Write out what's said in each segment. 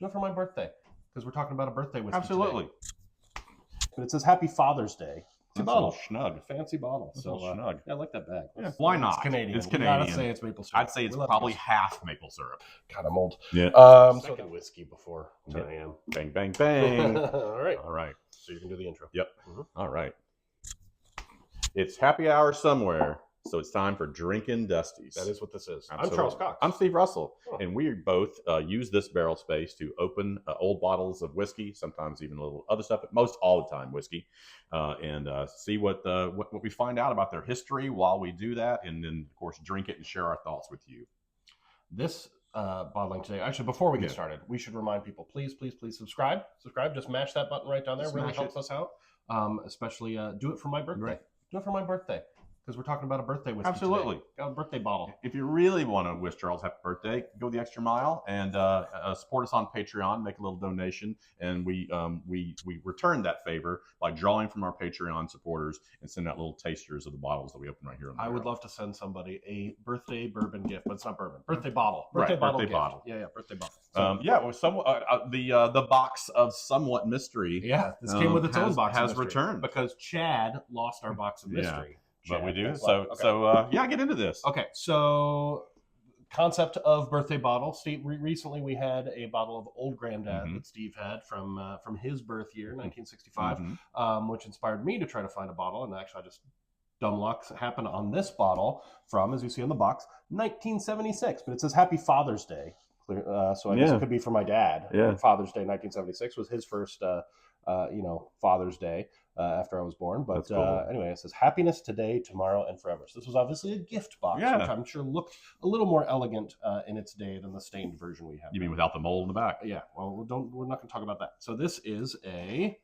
Do it for my birthday, because we're talking about a birthday whiskey Absolutely. today. But it says Happy Father's Day. It's a bottle. Snug. Fancy bottle. So snug. Yeah, I like that bag. Yeah. Why not? It's Canadian. It's Canadian. Gotta say it's maple syrup. I'd say it's probably half maple syrup. Kind of mold. Yeah. Second whiskey before 10 a.m. Bang, bang, bang. All right. All right. So you can do the intro. Yep. All right. It's happy hour somewhere, so it's time for Drinkin' Dusties. That is what this is. Absolutely. I'm Charles Cox. I'm Steve Russell, Oh. and we both use this barrel space to open old bottles of whiskey, sometimes even a little other stuff, but most all the time whiskey, and see what we find out about their history while we do that, and then, of course, drink it and share our thoughts with you. This bottling today, actually, before we get started, we should remind people, please subscribe. Just mash that button right down there. It really helps us out. Especially do it for my birthday. Right. Do it for my birthday, because we're talking about a birthday whiskey Absolutely. today. Got a birthday bottle. If you really want to wish Charles happy birthday, go the extra mile and support us on Patreon. Make a little donation, and we return that favor by drawing from our Patreon supporters and send out little tasters of the bottles that we open right here. I would love to send somebody a birthday bourbon gift, but it's not bourbon. Birthday bottle. Birthday bottle. Yeah, birthday bottle. The box of somewhat mystery. Yeah, this came with its own box has of mystery returned because Chad lost our box of mystery. But we do. Okay. Get into this. Okay, so concept of birthday bottle. Steve, recently we had a bottle of Old Granddad that Steve had from his birth year, 1965, which inspired me to try to find a bottle. And actually, I just dumb luck happened on this bottle from, as you see on the box, 1976. But it says Happy Father's Day. So I guess it could be for my dad. Yeah. Father's Day, 1976 was his first, Father's Day. After I was born. But cool. Anyway, it says happiness today, tomorrow, and forever. So this was obviously a gift box, which I'm sure looked a little more elegant in its day than the stained version we have. You mean without the mold in the back? Yeah. Well, we're not going to talk about that. So this is a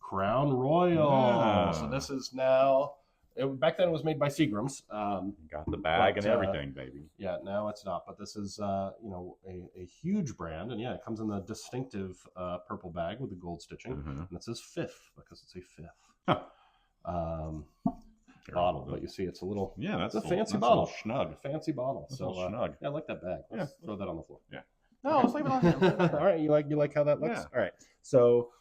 Crown Royal. Yeah. So this is now... back then it was made by Seagram's. Got the bag and everything, baby. Yeah, now it's not. But this is, a huge brand. And yeah, it comes in the distinctive purple bag with the gold stitching. And it says fifth because it's a fifth. Bottle. But you see it's a little... Yeah, that's a fancy bottle. Snug. Fancy bottle. That's so snug. Yeah, I like that bag. Let's throw that on the floor. Yeah. No, let's leave it on here. All right, you like how that looks? Yeah. All right. So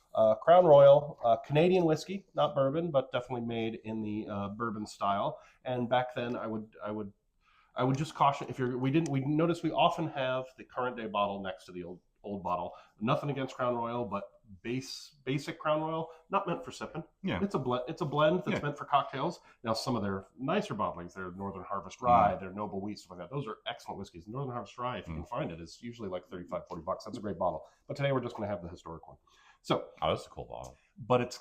Crown Royal, Canadian whiskey, not bourbon, but definitely made in the bourbon style. And back then, I would just caution we notice we often have the current day bottle next to the old bottle. Nothing against Crown Royal, but basic Crown Royal, not meant for sipping. Yeah, it's a blend that's meant for cocktails. Now some of their nicer bottlings, their Northern Harvest Rye, their Noble Wheat, stuff like that. Those are excellent whiskeys. Northern Harvest Rye, if you can find it, is usually like $35, $40. That's a great bottle. But today we're just going to have the historic one. So, that's a cool bottle. But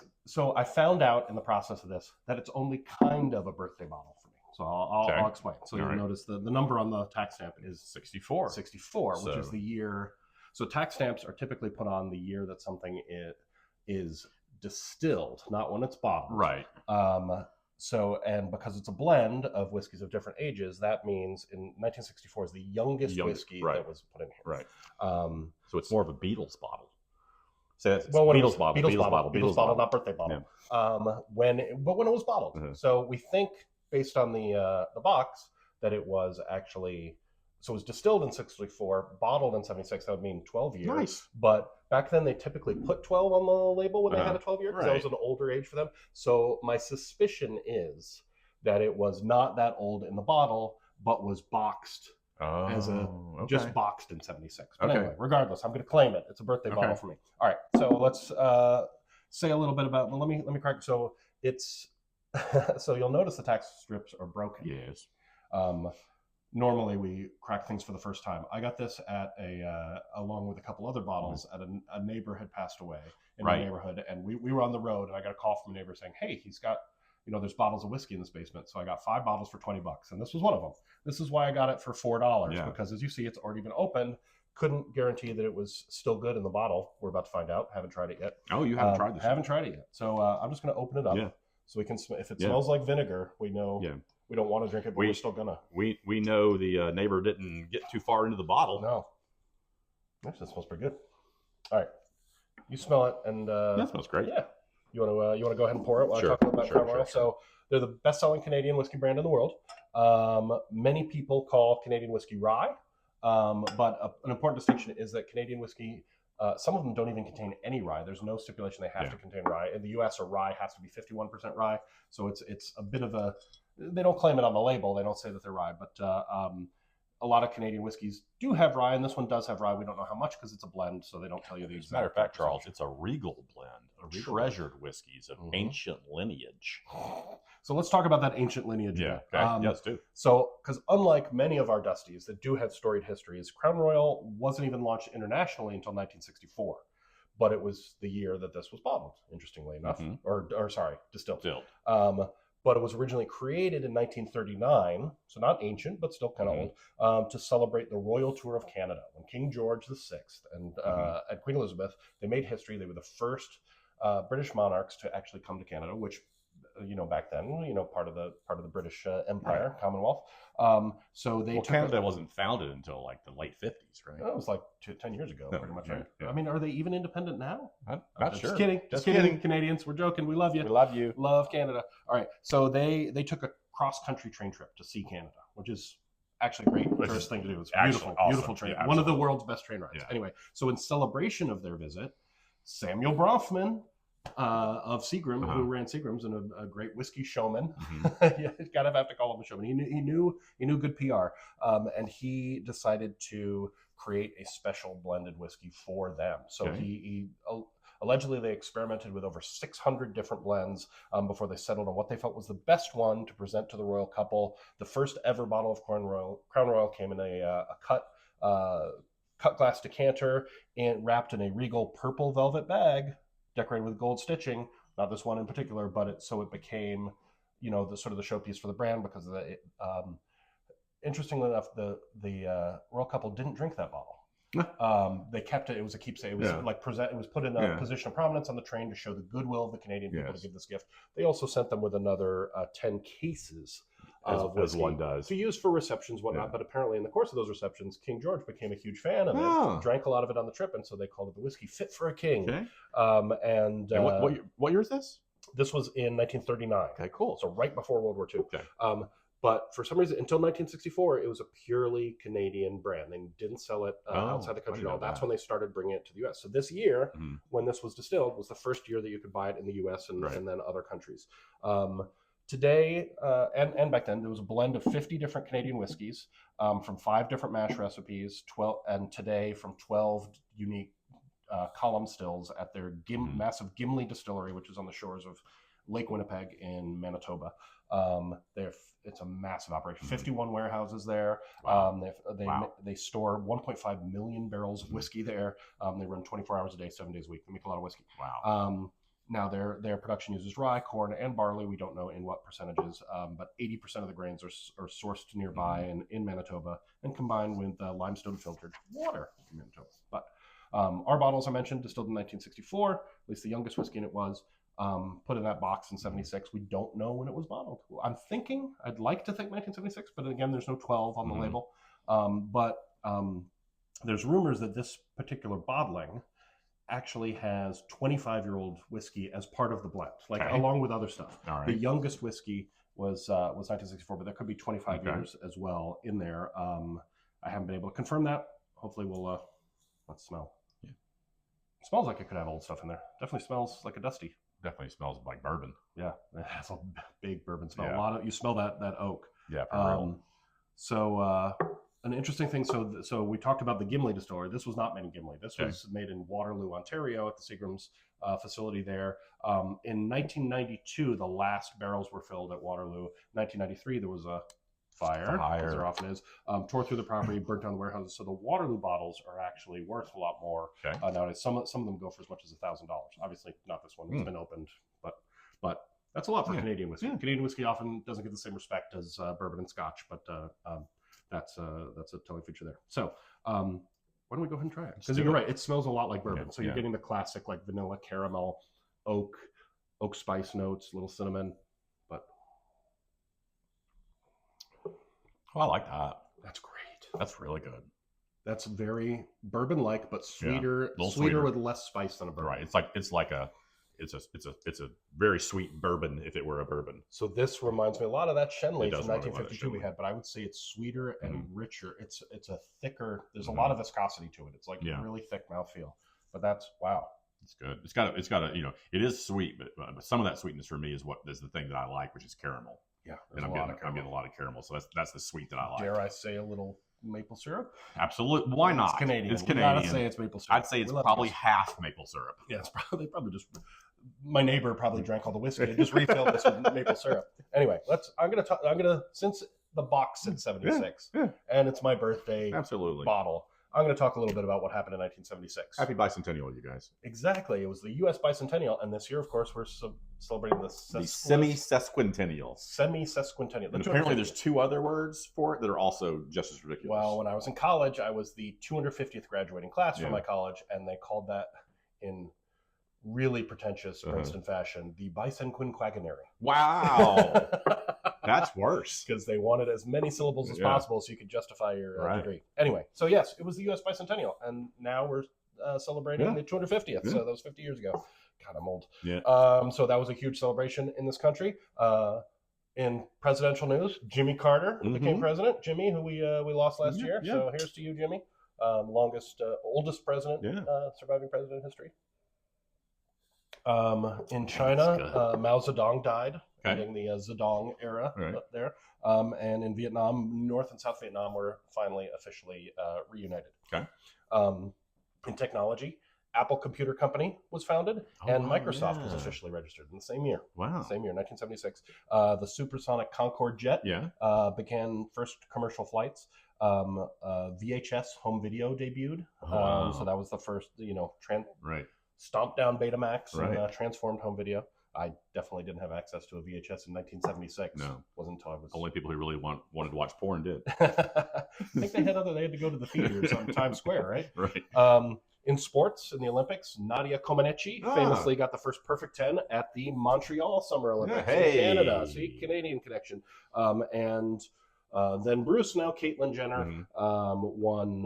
I found out in the process of this that it's only kind of a birthday bottle for me. So I'll explain. So you'll notice the number on the tax stamp is 64. 64, which is the year. So tax stamps are typically put on the year that something is distilled, not when it's bottled. Right. And because it's a blend of whiskeys of different ages, that means in 1964 is the youngest whiskey that was put in here. Right. So it's more of a Beatles bottle. So Beatles bottle, not birthday bottle. Yeah. When it was bottled. So we think, based on the box, that it was actually... So it was distilled in 64, bottled in 76. That would mean 12 years. Nice. But back then they typically put 12 on the label when they had a 12 year, because that was an older age for them. So my suspicion is that it was not that old in the bottle, but was boxed just boxed in 76. But anyway, regardless, I'm going to claim it. It's a birthday bottle for me. All right. So let's say a little bit about. Well, let me correct. So it's so you'll notice the tax strips are broken. Yes. Normally we crack things for the first time. I got this at along with a couple other bottles at a neighbor had passed away in my neighborhood, and we were on the road, and I got a call from a neighbor saying, hey, he's got, there's bottles of whiskey in this basement. So I got 5 bottles for $20, and this was one of them. This is why I got it for $4, because as you see, it's already been opened. Couldn't guarantee that it was still good in the bottle. We're about to find out. Haven't tried it yet. Oh, you haven't tried this? Haven't tried it yet. So I'm just going to open it up so we can, if it smells like vinegar, we know. Yeah. We don't want to drink it, but we're still gonna. We know the neighbor didn't get too far into the bottle. No. Actually, that smells pretty good. All right, you smell it, and that smells great. Yeah. You want to go ahead and pour it while I talk about Crown Royal? So they're the best-selling Canadian whiskey brand in the world. Many people call Canadian whiskey rye, but an important distinction is that Canadian whiskey Some of them don't even contain any rye. There's no stipulation they have to contain rye. In the U.S., a rye has to be 51% rye. So it's a bit of a. They don't claim it on the label. They don't say that they're rye, but a lot of Canadian whiskeys do have rye, and this one does have rye. We don't know how much because it's a blend, so they don't tell you the exact. As a matter of fact, Charles, it's a regal blend of treasured whiskeys of ancient lineage. So let's talk about that ancient lineage. Yeah, okay. Yes, do. So, because unlike many of our Dusties that do have storied histories, Crown Royal wasn't even launched internationally until 1964. But it was the year that this was bottled, interestingly enough, or sorry, distilled. But it was originally created in 1939, so not ancient, but still kind of old, to celebrate the Royal Tour of Canada. When King George VI and Queen Elizabeth, they made history. They were the first British monarchs to actually come to Canada, which, back then, part of the British Empire, Commonwealth. So they Canada wasn't founded until like the late 50s, right? It was like 10 years ago, pretty much. Right? Yeah. I mean, are they even independent now? Not sure. Just kidding, Canadians. We're joking. We love you. We love you. Love Canada. All right. So they took a cross-country train trip to see Canada, which is actually a great tourist thing to do. It's beautiful, awesome. Beautiful train. Yeah, one of the world's best train rides. Yeah. Anyway, so in celebration of their visit, Samuel Bronfman of Seagram, who ran Seagram's and a great whiskey showman. You kind of have to call him a showman. He knew good PR, and he decided to create a special blended whiskey for them. So he allegedly they experimented with over 600 different blends before they settled on what they felt was the best one to present to the royal couple. The first ever bottle of Crown Royal came in a cut glass decanter and wrapped in a regal purple velvet bag, decorated with gold stitching. Not this one in particular, but it became, the sort of the showpiece for the brand because of the. Interestingly enough, the royal couple didn't drink that bottle. They kept it. It was a keepsake. It was it was put in a position of prominence on the train to show the goodwill of the Canadian people to give this gift. They also sent them with another 10 cases of whiskey, as one does, to use for receptions, whatnot. But apparently, in the course of those receptions, King George became a huge fan of it, drank a lot of it on the trip, and so they called it the whiskey fit for a king. Okay. And what year is this? This was in 1939. Okay, cool. So right before World War II. Okay. But for some reason, until 1964, it was a purely Canadian brand. They didn't sell it outside the country at all. That's when they started bringing it to the U.S. So this year, when this was distilled, was the first year that you could buy it in the U.S. and then other countries. Today, and back then, there was a blend of 50 different Canadian whiskeys from 5 different mash recipes, 12, and today from 12 unique column stills at their massive Gimli distillery, which is on the shores of Lake Winnipeg in Manitoba. It's a massive operation. 51 warehouses there. Wow. They store 1.5 million barrels of whiskey there. They run 24 hours a day, 7 days a week. They make a lot of whiskey. Wow. Now their production uses rye, corn, and barley. We don't know in what percentages, but 80% of the grains are sourced nearby in Manitoba and combined with limestone filtered water in Manitoba. But our bottles I mentioned distilled in 1964. At least the youngest whiskey in it was. Put in that box in 76. We don't know when it was bottled. I'd like to think 1976, but again, there's no 12 on the label. But there's rumors that this particular bottling actually has 25-year-old whiskey as part of the blend, along with other stuff. All right. The youngest whiskey was 1964, but there could be 25 years as well in there. I haven't been able to confirm that. Hopefully let's smell. Yeah. It smells like it could have old stuff in there. Definitely smells like a Dusty. Definitely smells like bourbon. Yeah, it has a big bourbon smell. Yeah. You smell that oak. Yeah, for real. So an interesting thing. So we talked about the Gimli distillery. This was not made in Gimli. This was made in Waterloo, Ontario, at the Seagram's facility there. In 1992, the last barrels were filled at Waterloo. 1993, there was a fire, as there often is, tore through the property, burnt down the warehouses. So the Waterloo bottles are actually worth a lot more nowadays. Some of them go for as much as $1,000. Obviously, not this one. It's been opened, but that's a lot for Canadian whiskey. Yeah. Canadian whiskey often doesn't get the same respect as bourbon and Scotch, but that's a telling feature there. So why don't we go ahead and try it? Because you're right, it smells a lot like bourbon. Yeah. So you're getting the classic like vanilla, caramel, oak spice notes, little cinnamon. Oh, I like that. That's great. That's really good. That's very bourbon-like, but sweeter with less spice than a bourbon. Right. It's a very sweet bourbon if it were a bourbon. So this reminds me a lot of that Shenley from 1952 we had, but I would say it's sweeter and richer. It's a thicker. There's a lot of viscosity to it. It's like really thick mouthfeel. But that's wow. It's good. It's got a, it is sweet, but some of that sweetness for me is the thing that I like, which is caramel. Yeah, And I'm getting a lot of caramel, so that's the sweet that I like. Dare I say a little maple syrup? Absolutely. Why not? It's Canadian. It's Canadian. Gotta say it's maple syrup. I'd say it's probably half maple syrup. Yeah, it's probably just. My neighbor probably drank all the whiskey and just refilled this with maple syrup. Anyway, I'm gonna since the box said 76, and it's my birthday. Absolutely. Bottle. I'm going to talk a little bit about what happened in 1976. Happy bicentennial, you guys. Exactly. It was the U.S. bicentennial, and this year, of course, we're celebrating the semi-sesquicentennial. Semi-sesquicentennial. And apparently there's 2 other words for it that are also just as ridiculous. Well, when I was in college, I was the 250th graduating class from my college, and they called that in really pretentious Princeton fashion the bicenquinquagenary. Wow. That's worse. Because they wanted as many syllables as possible so you could justify your degree. Anyway, so yes, it was the U.S. bicentennial, and now we're celebrating the 250th. Yeah. So that was 50 years ago. God, I'm old. Yeah. So that was a huge celebration in this country. In presidential news, Jimmy Carter became president. Jimmy, who we lost last year. Yeah. So here's to you, Jimmy. Oldest president, surviving president in history. In China, Mao Zedong died, ending the Zedong era there. And in Vietnam, North and South Vietnam were finally officially reunited. Okay. In technology, Apple Computer Company was founded, and Microsoft was officially registered in the same year. Wow. Same year, 1976. The supersonic Concorde jet began first commercial flights. VHS home video debuted. So that was the first, stomped down Betamax and transformed home video. I definitely didn't have access to a VHS in 1976. No, wasn't until I was only people who really wanted to watch porn did. I think they had to go to the theaters on Times Square, right? Right. In sports, in the Olympics, Nadia Comaneci famously got the first perfect 10 at the Montreal Summer Olympics in Canada. See, Canadian connection. Then Bruce, now Caitlyn Jenner, won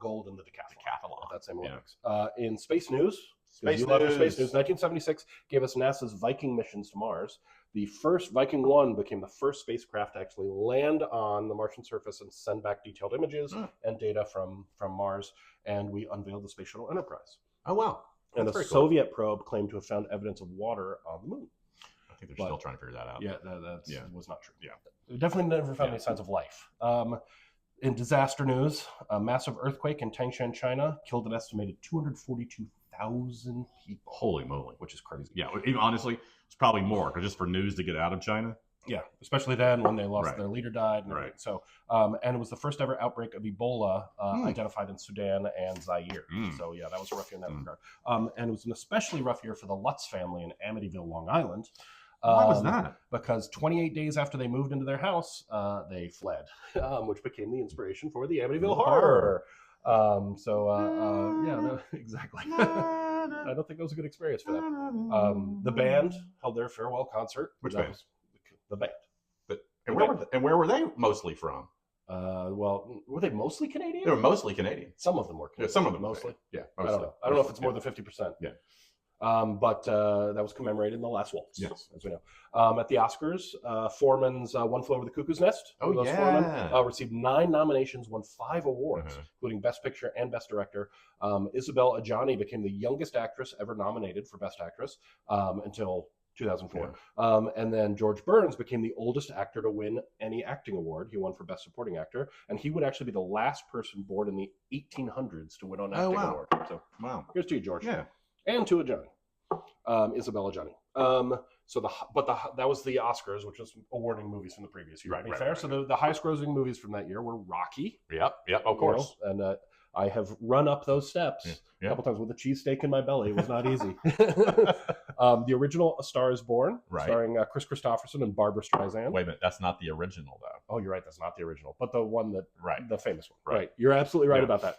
gold in the decathlon at that same Olympics. In space news, space news, 1976 gave us NASA's Viking missions to Mars. The first Viking 1 became the first spacecraft to actually land on the Martian surface and send back detailed images and data from Mars. And we unveiled the Space Shuttle Enterprise. Oh, wow. And the Soviet probe claimed to have found evidence of water on the moon. I think they're still trying to figure that out. Yeah, that was not true. Yeah. We definitely never found any signs of life. In disaster news, a massive earthquake in Tangshan, China, killed an estimated 242,000 people. Holy moly. Which is crazy. Yeah, even honestly, it's probably more, because just for news to get out of China. Yeah, especially then when they lost their leader died. And so, and it was the first ever outbreak of Ebola identified in Sudan and Zaire. So yeah, that was a rough year in that regard. And it was an especially rough year for the Lutz family in Amityville, Long Island. Why was that? Because 28 days after they moved into their house, they fled, which became the inspiration for the Amityville Horror. Exactly. I don't think it was a good experience for them. The band held their farewell concert. Which band? The band. And where were they mostly from? Were they mostly Canadian? They were mostly Canadian. Some of them were Canadian. Yeah, some of them mostly. Yeah, mostly. I don't know if it's more than 50%. Yeah. But that was commemorated in The Last Waltz, as we know. At the Oscars, Foreman's One Flew Over the Cuckoo's Nest. Foreman, received 9 nominations, won 5 awards, including Best Picture and Best Director. Isabelle Adjani became the youngest actress ever nominated for Best Actress until 2004. And then George Burns became the oldest actor to win any acting award. He won for Best Supporting Actor, and he would actually be the last person born in the 1800s to win an acting award. So, here's to you, George. Yeah. And to Adjani, Isabelle Adjani. That was the Oscars, which was awarding movies from the previous year. So the highest grossing movies from that year were Rocky. Yep, of course. And I have run up those steps a couple times with a cheesesteak in my belly. It was not easy. The original A Star Is Born, starring Chris Christopherson and Barbra Streisand. Wait a minute, that's not the original, though. Oh, you're right, that's not the original, but the one that, the famous one. Right. You're absolutely right about that.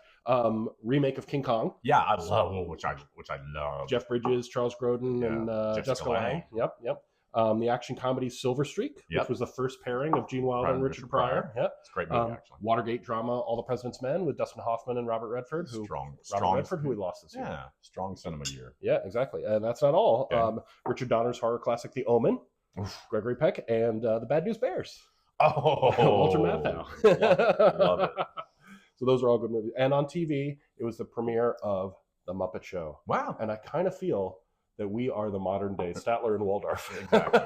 Remake of King Kong. Yeah, I love, which I love. Jeff Bridges, Charles Grodin, and Jessica Lange. Yep. The action comedy Silver Streak, which was the first pairing of Gene Wilder and Richard Pryor. Yep. It's a great movie, actually. Watergate drama All the President's Men with Dustin Hoffman and Robert Redford. Robert Redford, who we lost this year. Yeah, strong cinema year. Yeah, exactly. And that's not all. Okay. Richard Donner's horror classic The Omen, Gregory Peck, and The Bad News Bears. Oh, Walter Matthau. Love it. So those are all good movies. And on TV, it was the premiere of The Muppet Show. Wow. And I kind of feel that we are the modern day Statler and Waldorf. Exactly.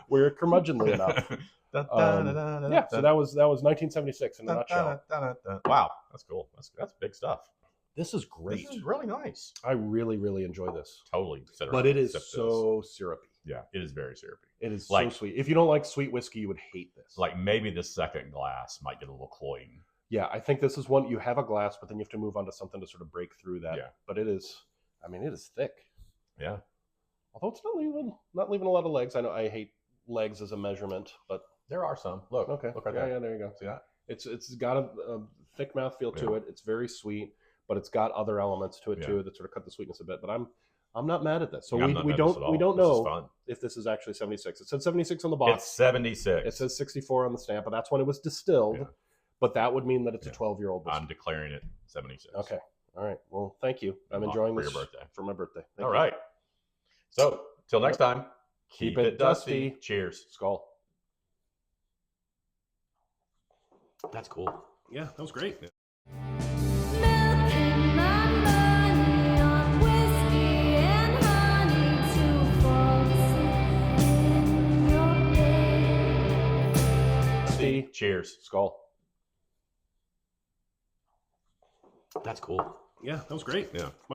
We're curmudgeonly enough. Yeah, so that was 1976 in a nutshell. Wow, that's cool. That's big stuff. This is great. This is really nice. I really, really enjoy this. Totally. But it is so syrupy. Yeah, it is very syrupy. It is Like- so sweet. If you don't like sweet whiskey, you would hate this. Like maybe the second glass might get a little cloying. Yeah, I think this is one you have a glass, but then you have to move on to something to sort of break through that. Yeah. But it is, I mean, it is thick. Yeah. Although it's not leaving a lot of legs. I know I hate legs as a measurement, but There are some. Look. okay. Look right yeah, there. yeah, there you go. See that? It's got a thick mouthfeel to it. It's very sweet, but it's got other elements to it too that sort of cut the sweetness a bit. But I'm not mad at this. So we don't know if this is actually 76. It said 76 on the box. It's 76. It says 64 on the stamp, but that's when it was distilled. Yeah. But that would mean that it's a 12-year-old whiskey. I'm declaring it 76. Okay. All right. Well, thank you. I'm enjoying for this your birthday. for my birthday. Thank All you. right. So, till next time, Keep it dusty. Cheers. Skull. That's cool. Yeah, that was great. Milking my money on whiskey and honey, two folks in your bed. Dusty. Cheers. Skull. That's cool. Yeah, that was great. Yeah.